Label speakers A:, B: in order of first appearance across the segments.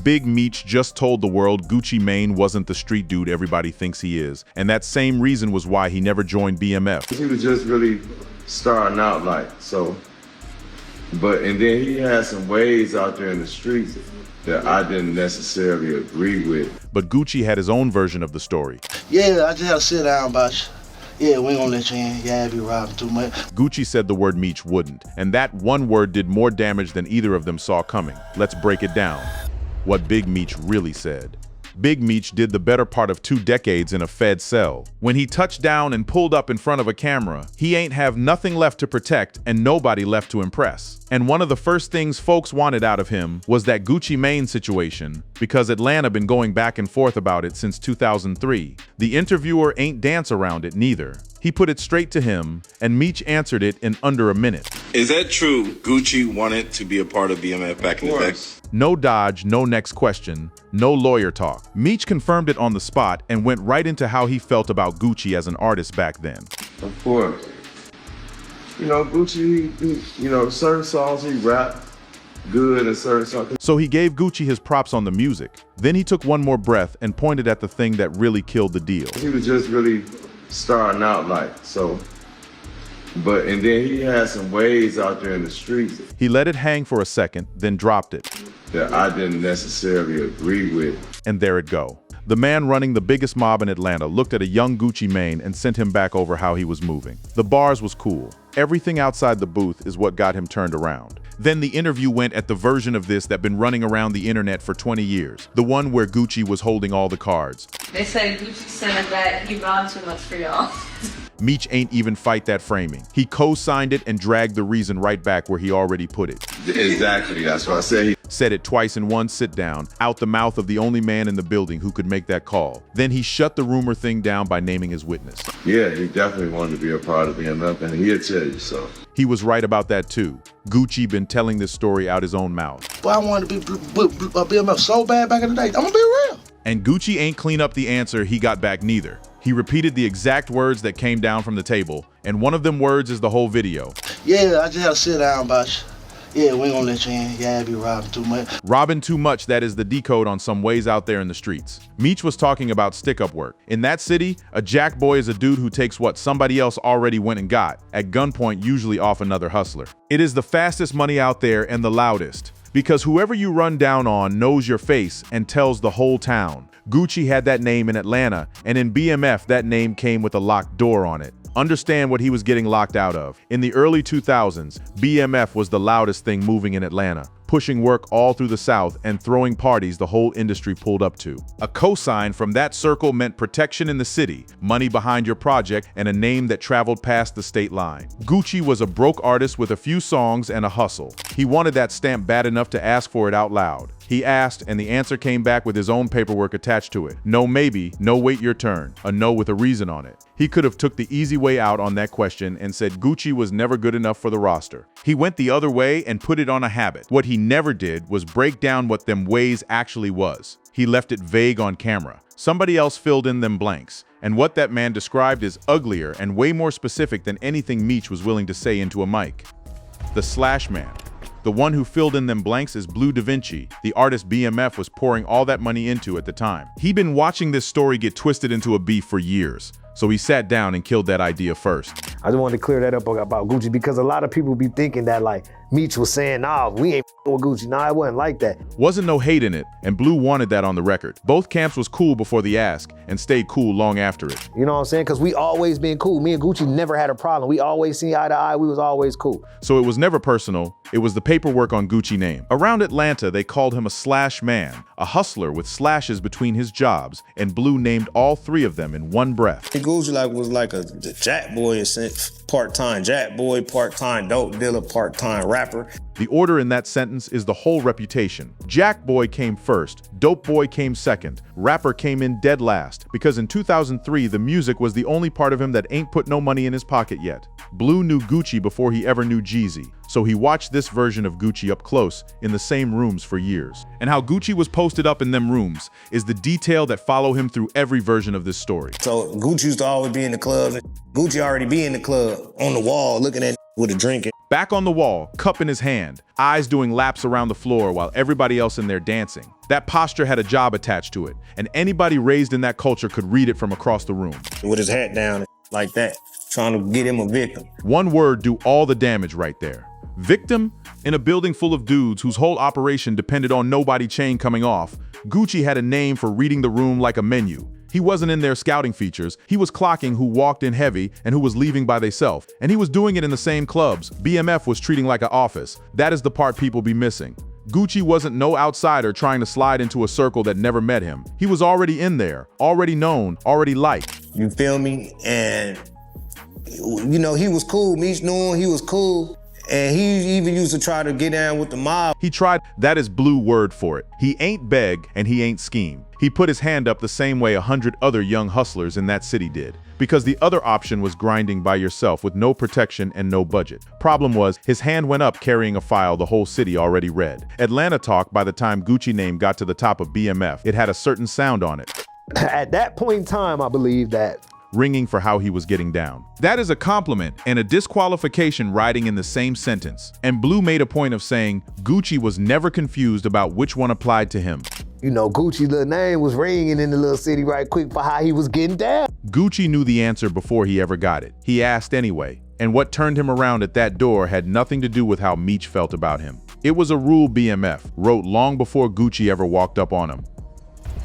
A: Big Meech just told the world Gucci Mane wasn't the street dude everybody thinks he is, and that same reason was why he never joined BMF.
B: He was just really starting out and then he had some ways out there in the streets that I didn't necessarily agree with.
A: But Gucci had his own version of the story.
C: Yeah, I just had to sit down about you. Yeah, we ain't gonna let you in. Yeah, I be robbing too much.
A: Gucci said the word Meech wouldn't, and that one word did more damage than either of them saw coming. Let's break it down. What Big Meech really said. Big Meech did the better part of 2 decades in a Fed cell. When he touched down and pulled up in front of a camera, he ain't have nothing left to protect and nobody left to impress. And one of the first things folks wanted out of him was that Gucci Mane situation, because Atlanta been going back and forth about it since 2003. The interviewer ain't dance around it neither. He put it straight to him, and Meech answered it in under a minute.
D: Is that true? Gucci wanted to be a part of BMF back in the day?
A: No dodge, no next question, no lawyer talk. Meech confirmed it on the spot and went right into how he felt about Gucci as an artist back then.
B: Of course. You know, Gucci, certain songs he rap good and certain songs.
A: So he gave Gucci his props on the music. Then he took one more breath and pointed at the thing that really killed the deal.
B: He was just really starting out and then he had some ways out there in the streets.
A: He let it hang for a second, then dropped it.
B: That I didn't necessarily agree with.
A: And there it go. The man running the biggest mob in Atlanta looked at a young Gucci Mane and sent him back over how he was moving. The bars was cool. Everything outside the booth is what got him turned around. Then the interview went at the version of this that been running around the internet for 20 years. The one where Gucci was holding all the cards.
E: They say Gucci said that he robbed too much for y'all.
A: Meech ain't even fight that framing. He co-signed it and dragged the reason right back where he already put it.
B: Exactly, that's what I said.
A: Said it twice in one sit-down, out the mouth of the only man in the building who could make that call. Then he shut the rumor thing down by naming his witness.
B: Yeah, he definitely wanted to be a part of BMF, and he'll tell you so.
A: He was right about that too. Gucci been telling this story out his own mouth.
C: But I wanted to be BMF so bad back in the day. I'm gonna be real.
A: And Gucci ain't clean up the answer he got back neither. He repeated the exact words that came down from the table, and one of them words is the whole video.
C: Yeah, I just had to sit down about you. Yeah, we ain't gonna let you in. Yeah, I be robbing too much.
A: Robbing too much, that is the decode on some ways out there in the streets. Meech was talking about stick-up work. In that city, a jack boy is a dude who takes what somebody else already went and got, at gunpoint usually off another hustler. It is the fastest money out there and the loudest, because whoever you run down on knows your face and tells the whole town. Gucci had that name in Atlanta, and in BMF that name came with a locked door on it. Understand what he was getting locked out of. In the early 2000s, BMF was the loudest thing moving in Atlanta, pushing work all through the South and throwing parties the whole industry pulled up to. A cosign from that circle meant protection in the city, money behind your project, and a name that traveled past the state line. Gucci was a broke artist with a few songs and a hustle. He wanted that stamp bad enough to ask for it out loud. He asked, and the answer came back with his own paperwork attached to it. No maybe, no wait your turn, a no with a reason on it. He could have took the easy way out on that question and said Gucci was never good enough for the roster. He went the other way and put it on a habit. What he never did was break down what them ways actually was. He left it vague on camera. Somebody else filled in them blanks. And what that man described is uglier and way more specific than anything Meech was willing to say into a mic. The Slash Man. The one who filled in them blanks is Blue Da Vinci, the artist BMF was pouring all that money into at the time. He'd been watching this story get twisted into a beef for years, so he sat down and killed that idea first.
F: I just wanted to clear that up about Gucci because a lot of people be thinking that like Meech was saying, nah, we ain't with Gucci. Nah, it wasn't like that.
A: Wasn't no hate in it, and Blue wanted that on the record. Both camps was cool before the ask and stayed cool long after it.
F: You know what I'm saying? Because we always been cool. Me and Gucci never had a problem. We always see eye to eye. We was always cool.
A: So it was never personal. It was the paperwork on Gucci name. Around Atlanta, they called him a slash man, a hustler with slashes between his jobs, and Blue named all 3 of them in one breath.
G: Gucci was like a jack boy, part-time jack boy, part-time dope dealer, part-time rapper.
A: The order in that sentence is the whole reputation. Jack Boy came first, Dope Boy came second, Rapper came in dead last, because in 2003, the music was the only part of him that ain't put no money in his pocket yet. Blue knew Gucci before he ever knew Jeezy, so he watched this version of Gucci up close in the same rooms for years. And how Gucci was posted up in them rooms is the detail that follow him through every version of this story.
G: So Gucci used to always be in the club. Gucci already be in the club, on the wall, looking at with a drink.
A: Back on the wall, cup in his hand, eyes doing laps around the floor while everybody else in there dancing. That posture had a job attached to it, and anybody raised in that culture could read it from across the room.
G: With his hat down like that, trying to get him a victim.
A: One word do all the damage right there. Victim? In a building full of dudes whose whole operation depended on nobody chain coming off, Gucci had a name for reading the room like a menu. He wasn't in their scouting features, he was clocking who walked in heavy and who was leaving by theyself. And he was doing it in the same clubs BMF was treating like an office. That is the part people be missing. Gucci wasn't no outsider trying to slide into a circle that never met him. He was already in there, already known, already liked.
G: You feel me? And, you know, he was cool. Meech knew him, he was cool. And he even used to try to get down with the mob.
A: He tried, that is Blue word for it. He ain't beg and he ain't scheme. He put his hand up the same way 100 other young hustlers in that city did. Because the other option was grinding by yourself with no protection and no budget. Problem was, his hand went up carrying a file the whole city already read. Atlanta talk, by the time Gucci name got to the top of BMF, it had a certain sound on it.
F: At that point in time, I believe that
A: Ringing for how he was getting down. That is a compliment and a disqualification riding in the same sentence. And Blue made a point of saying Gucci was never confused about which one applied to him.
F: you know, Gucci's little name was ringing in the little city right quick for how he was getting down.
A: Gucci knew the answer before he ever got it. He asked anyway. And what turned him around at that door had nothing to do with how Meech felt about him. It was a rule BMF wrote long before Gucci ever walked up on him.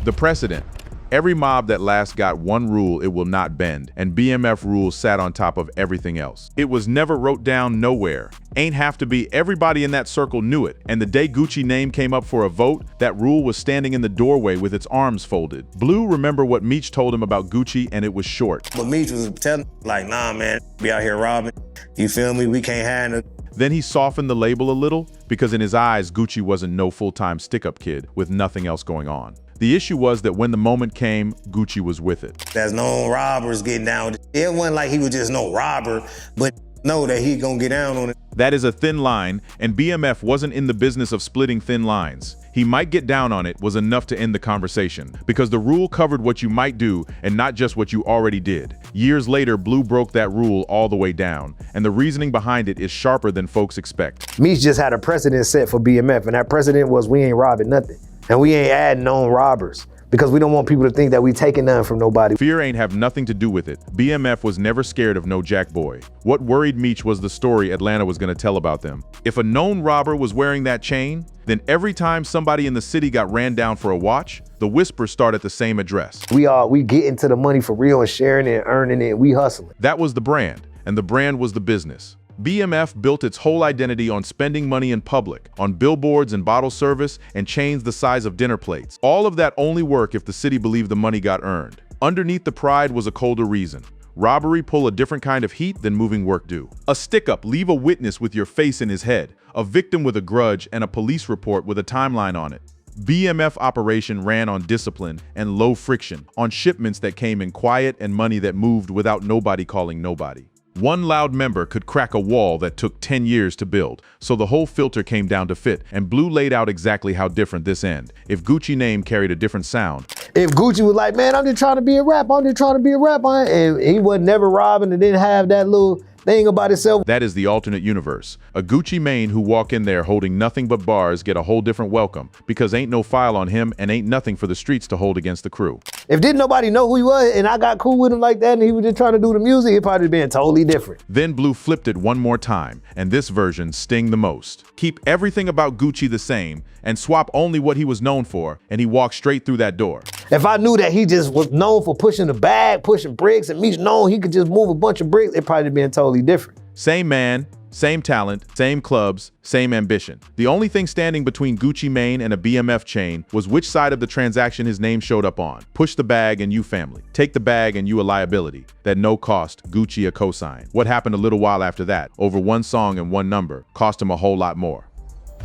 A: The precedent. Every mob that last got one rule it will not bend, and BMF rules sat on top of everything else. It was never wrote down nowhere. Ain't have to be, everybody in that circle knew it, and the day Gucci name came up for a vote, that rule was standing in the doorway with its arms folded. Blue remember what Meech told him about Gucci, and it was short.
G: But Meech was telling, like, nah, man, be out here robbing. You feel me? We can't have no.
A: Then he softened the label a little, because in his eyes, Gucci wasn't no full-time stick-up kid with nothing else going on. The issue was that when the moment came, Gucci was with it.
G: There's no robbers getting down. It wasn't like he was just no robber, but know that he gonna get down on it.
A: That is a thin line, and BMF wasn't in the business of splitting thin lines. He might get down on it was enough to end the conversation, because the rule covered what you might do and not just what you already did. Years later, Blue broke that rule all the way down, and the reasoning behind it is sharper than folks expect.
F: Meech just had a precedent set for BMF, and that precedent was we ain't robbing nothing. And we ain't adding on robbers because we don't want people to think that we taking nothing from nobody.
A: Fear ain't have nothing to do with it. BMF was never scared of no Jack boy. What worried Meech was the story Atlanta was gonna tell about them. If a known robber was wearing that chain, then every time somebody in the city got ran down for a watch, the whispers start at the same address.
F: We get into the money for real and sharing it and earning it. We hustling.
A: That was the brand, and the brand was the business. BMF built its whole identity on spending money in public, on billboards and bottle service, and chains the size of dinner plates. All of that only work if the city believed the money got earned. Underneath the pride was a colder reason. Robbery pull a different kind of heat than moving work do. A stick-up leave a witness with your face in his head, a victim with a grudge, and a police report with a timeline on it. BMF operation ran on discipline and low friction, on shipments that came in quiet and money that moved without nobody calling nobody. One loud member could crack a wall that took 10 years to build, so the whole filter came down to fit, and Blue laid out exactly how different this end. If Gucci name carried a different sound.
F: If Gucci was like, man, I'm just trying to be a rapper, and he was never robbing and didn't have that little thing about himself.
A: That is the alternate universe. A Gucci Mane who walk in there holding nothing but bars get a whole different welcome, because ain't no file on him and ain't nothing for the streets to hold against the crew.
F: If didn't nobody know who he was and I got cool with him like that and he was just trying to do the music, it probably been totally different.
A: Then Blue flipped it one more time, and this version sting the most. Keep everything about Gucci the same and swap only what he was known for, and he walked straight through that door.
F: If I knew that he just was known for pushing the bag, pushing bricks, and Meech known he could just move a bunch of bricks, it probably been totally different.
A: Same man, same talent, same clubs, same ambition. The only thing standing between Gucci Mane and a BMF chain was which side of the transaction his name showed up on. Push the bag and you family. Take the bag and you a liability. That no cost, Gucci a cosign. What happened a little while after that, over one song and one number, cost him a whole lot more.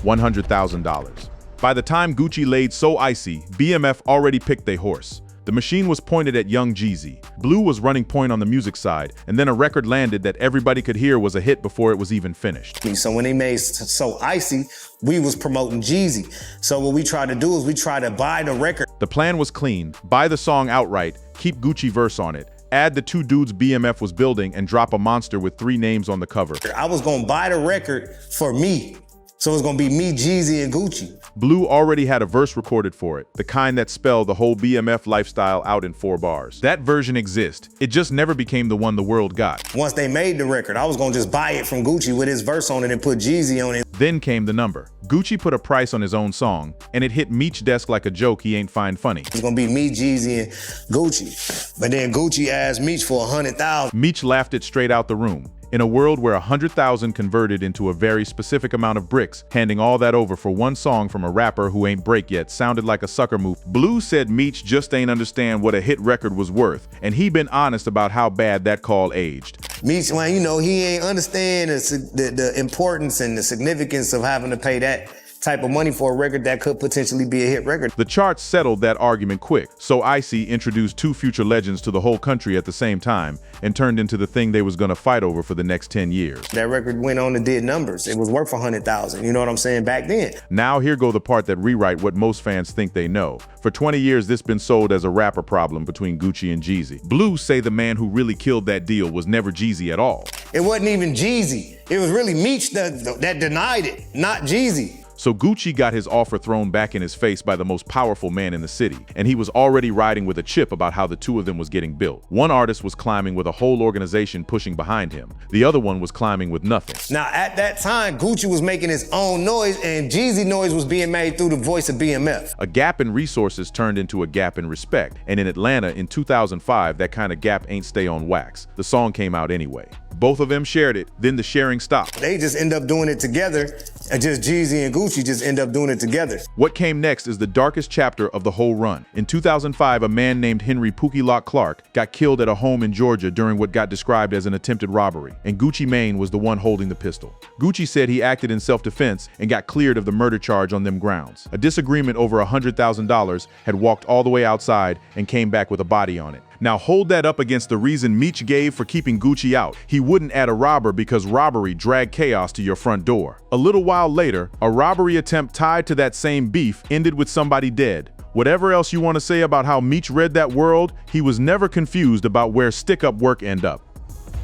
A: $100,000. By the time Gucci laid So Icy, BMF already picked their horse. The machine was pointed at Young Jeezy. Blue was running point on the music side, and then a record landed that everybody could hear was a hit before it was even finished.
G: So when they made So Icy, we was promoting Jeezy. So what we tried to do is we tried to buy the record.
A: The plan was clean, buy the song outright, keep Gucci verse on it, Add the two dudes BMF was building and drop a monster with 3 names on the cover.
G: I was gonna buy the record for me. So it's gonna be me, Jeezy, and Gucci.
A: Blue already had a verse recorded for it, the kind that spelled the whole BMF lifestyle out in 4 bars. That version exists. It just never became the one the world got.
G: Once they made the record, I was gonna just buy it from Gucci with his verse on it and put Jeezy on it.
A: Then came the number. Gucci put a price on his own song, and it hit Meech's desk like a joke he ain't find funny.
G: It's gonna be me, Jeezy, and Gucci. But then Gucci asked Meech for 100,000.
A: Meech laughed it straight out the room. In a world where 100,000 converted into a very specific amount of bricks, handing all that over for one song from a rapper who ain't break yet sounded like a sucker move. Blue said Meech just ain't understand what a hit record was worth, and he been honest about how bad that call aged.
G: Meech, well, you know, he ain't understand the importance and the significance of having to pay that type of money for a record that could potentially be a hit record.
A: The charts settled that argument quick, so Icy introduced 2 future legends to the whole country at the same time and turned into the thing they was gonna fight over for the next 10 years.
G: That record went on and did numbers. It was worth 100,000, you know what I'm saying, back then.
A: Now here go the part that rewrite what most fans think they know. For 20 years this been sold as a rapper problem between Gucci and Jeezy. Blues say the man who really killed that deal was never Jeezy at all.
G: It wasn't even Jeezy. It was really Meech that denied it, not Jeezy.
A: So Gucci got his offer thrown back in his face by the most powerful man in the city, and he was already riding with a chip about how the 2 of them was getting built. One artist was climbing with a whole organization pushing behind him. The other one was climbing with nothing.
G: Now, at that time, Gucci was making his own noise, and Jeezy noise was being made through the voice of BMF.
A: A gap in resources turned into a gap in respect, and in Atlanta in 2005, that kind of gap ain't stay on wax. The song came out anyway. Both of them shared it, then the sharing stopped.
G: They just end up doing it together, and just Jeezy and Gucci just end up doing it together.
A: What came next is the darkest chapter of the whole run. In 2005, a man named Henry Pookie Lock Clark got killed at a home in Georgia during what got described as an attempted robbery, and Gucci Mane was the one holding the pistol. Gucci said he acted in self-defense and got cleared of the murder charge on them grounds. A disagreement over $100,000 had walked all the way outside and came back with a body on it. Now hold that up against the reason Meech gave for keeping Gucci out. He wouldn't add a robber because robbery dragged chaos to your front door. A little while later, a robbery attempt tied to that same beef ended with somebody dead. Whatever else you want to say about how Meech read that world, he was never confused about where stick-up work ended up.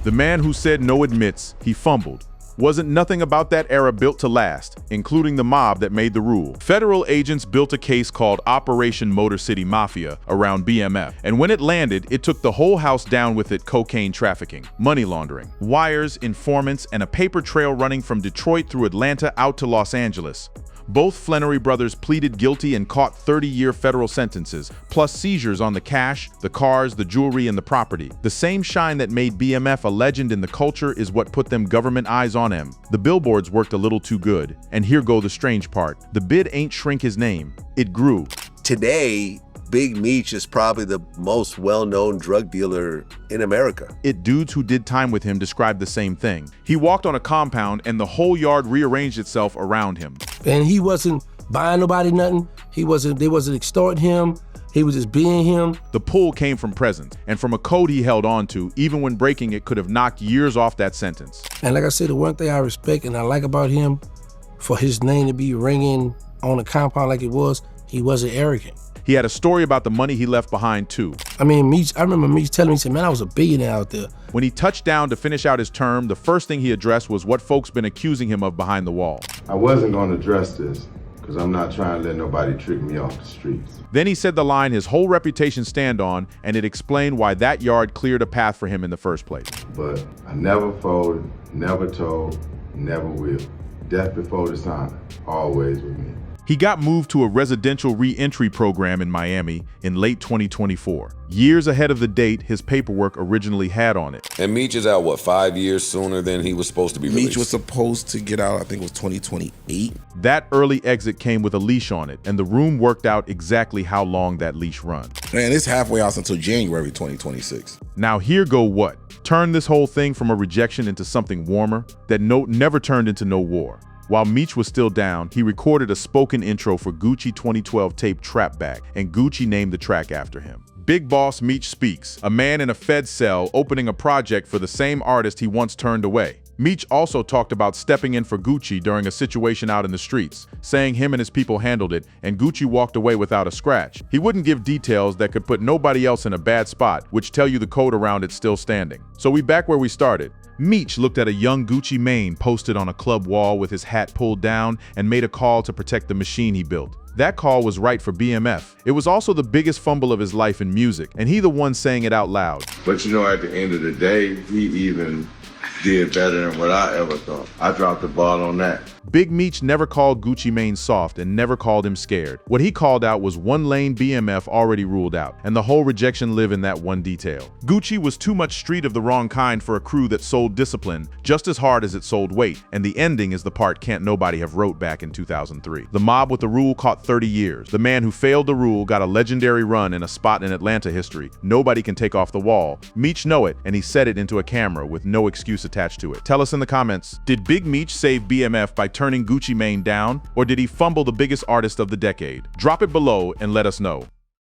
A: The man who said no admits he fumbled. Wasn't nothing about that era built to last, including the mob that made the rule. Federal agents built a case called Operation Motor City Mafia around BMF, and when it landed, it took the whole house down with it: cocaine trafficking, money laundering, wires, informants, and a paper trail running from Detroit through Atlanta out to Los Angeles. Both Flannery brothers pleaded guilty and caught 30-year federal sentences, plus seizures on the cash, the cars, the jewelry, and the property. The same shine that made BMF a legend in the culture is what put them government eyes on him. The billboards worked a little too good. And here go the strange part. The bid ain't shrink his name. It grew.
H: Today, Big Meech is probably the most well-known drug dealer in America.
A: Dudes who did time with him described the same thing. He walked on a compound and the whole yard rearranged itself around him.
I: And he wasn't buying nobody nothing. They wasn't extorting him. He was just being him.
A: The pull came from presence and from a code he held on to, even when breaking it could have knocked years off that sentence.
I: And like I said, the one thing I respect and I like about him, for his name to be ringing on a compound like it was, he wasn't arrogant.
A: He had a story about the money he left behind too.
I: I mean, I remember Meech telling me, he said, man, I was a billionaire out there.
A: When he touched down to finish out his term, the first thing he addressed was what folks been accusing him of behind the wall.
B: I wasn't going to address this because I'm not trying to let nobody trick me off the streets.
A: Then he said the line his whole reputation stand on, and it explained why that yard cleared a path for him in the first place.
B: But I never folded, never told, never will. Death before dishonor, always with me.
A: He got moved to a residential re-entry program in Miami in late 2024, years ahead of the date his paperwork originally had on it.
J: And Meech is out, 5 years sooner than he was supposed to be released?
K: Meech was supposed to get out, I think it was 2028.
A: That early exit came with a leash on it, and the room worked out exactly how long that leash run.
K: Man, it's halfway out until January 2026.
A: Now here go what? Turn this whole thing from a rejection into something warmer. That note never turned into no war. While Meech was still down, he recorded a spoken intro for Gucci 2012 tape Trap Back, and Gucci named the track after him. Big Boss Meech speaks, a man in a Fed cell opening a project for the same artist he once turned away. Meech also talked about stepping in for Gucci during a situation out in the streets, saying him and his people handled it and Gucci walked away without a scratch. He wouldn't give details that could put nobody else in a bad spot, which tell you the code around it still standing. So we back where we started. Meech looked at a young Gucci Mane posted on a club wall with his hat pulled down and made a call to protect the machine he built. That call was right for BMF. It was also the biggest fumble of his life in music, and he the one saying it out loud.
B: But you know, at the end of the day, he even did better than what I ever thought. I dropped the ball on that.
A: Big Meech never called Gucci Mane soft and never called him scared. What he called out was one lane BMF already ruled out, and the whole rejection live in that one detail. Gucci was too much street of the wrong kind for a crew that sold discipline just as hard as it sold weight, and the ending is the part can't nobody have wrote back in 2003. The mob with the rule caught 30 years. The man who failed the rule got a legendary run in a spot in Atlanta history. Nobody can take off the wall. Meech know it, and he said it into a camera with no excuse attached to it. Tell us in the comments, did Big Meech save BMF by turning Gucci Mane down, or did he fumble the biggest artist of the decade? Drop it below and let us know.